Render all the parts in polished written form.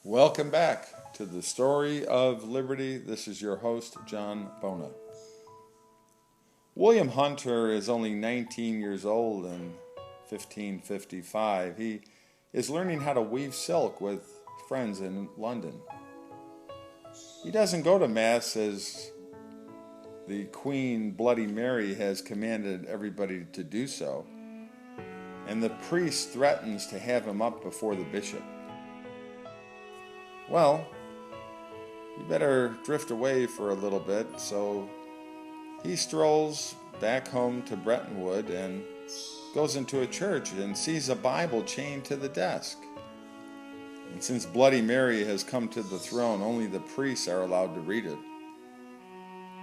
Welcome back to the Story of Liberty. This is your host, John Bona. William Hunter is only 19 years old in 1555. He is learning how to weave silk with friends in London. He doesn't go to Mass as the Queen Bloody Mary has commanded everybody to do so, and the priest threatens to have him up before the bishop. Well, you better drift away for a little bit, so he strolls back home to Brettonwood and goes into a church and sees a Bible chained to the desk. And since Bloody Mary has come to the throne, only the priests are allowed to read it.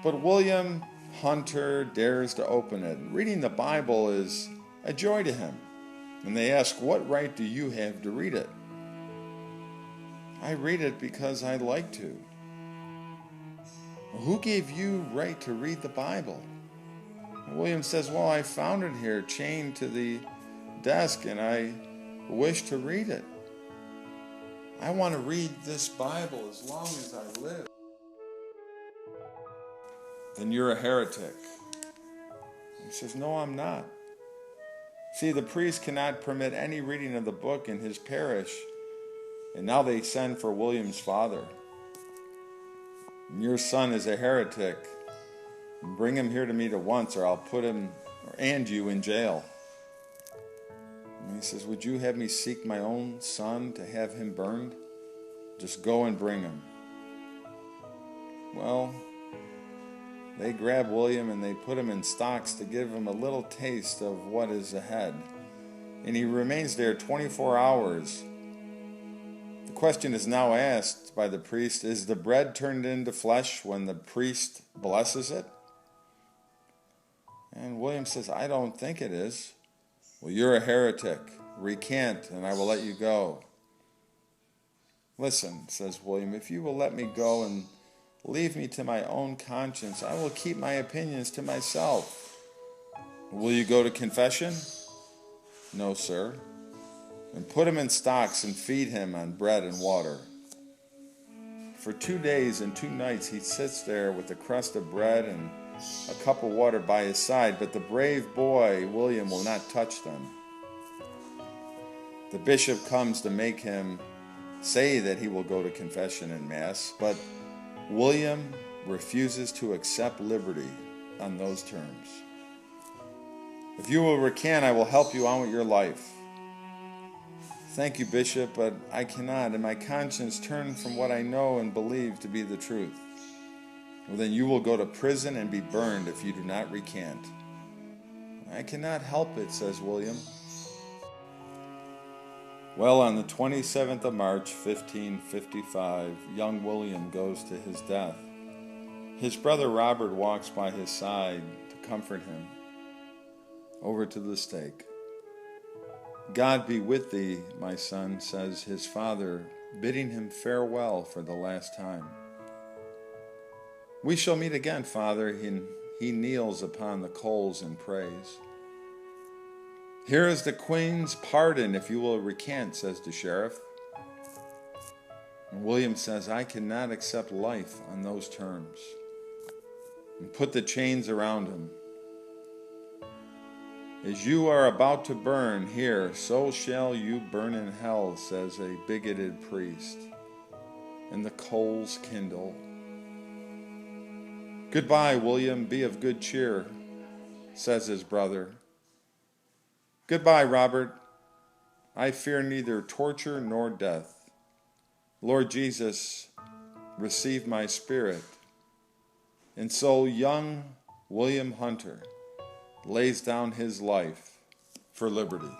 But William Hunter dares to open it. Reading the Bible is a joy to him. And they ask, "What right do you have to read it?" "I read it because I like to." "Who gave you right to read the Bible?" William says, "Well, I found it here chained to the desk and I wish to read it. I want to read this Bible as long as I live." "Then you're a heretic." He says, "No, I'm not." See, the priest cannot permit any reading of the book in his parish, and now they send for William's father. "Your son is a heretic. Bring him here to me at once, or I'll put him and you in jail." And he says, "Would you have me seek my own son to have him burned? Just go and bring him." Well, they grab William and they put him in stocks to give him a little taste of what is ahead. And he remains there 24 hours. The question is now asked by the priest, is the bread turned into flesh when the priest blesses it? And William says, "I don't think it is." "Well, you're a heretic. Recant, and I will let you go." "Listen," says William, "if you will let me go and leave me to my own conscience, I will keep my opinions to myself." "Will you go to confession?" "No, sir." "And put him in stocks and feed him on bread and water." For 2 days and 2 nights he sits there with a crust of bread and a cup of water by his side, but the brave boy, William, will not touch them. The bishop comes to make him say that he will go to confession and Mass, but William refuses to accept liberty on those terms. "If you will recant, I will help you on with your life." "Thank you, Bishop, but I cannot, and my conscience turned from what I know and believe to be the truth." "Well, then you will go to prison and be burned if you do not recant." "I cannot help it," says William. Well, on the 27th of March, 1555, young William goes to his death. His brother Robert walks by his side to comfort him. Over to the stake. "God be with thee, my son," says his father, bidding him farewell for the last time. "We shall meet again, Father," and he kneels upon the coals and prays. "Here is the Queen's pardon if you will recant," says the sheriff. And William says, "I cannot accept life on those terms," and put the chains around him. "As you are about to burn here, so shall you burn in hell," says a bigoted priest, and the coals kindle. "Goodbye, William, be of good cheer," says his brother. "Goodbye, Robert. I fear neither torture nor death. Lord Jesus, receive my spirit." And so young William Hunter lays down his life for liberty.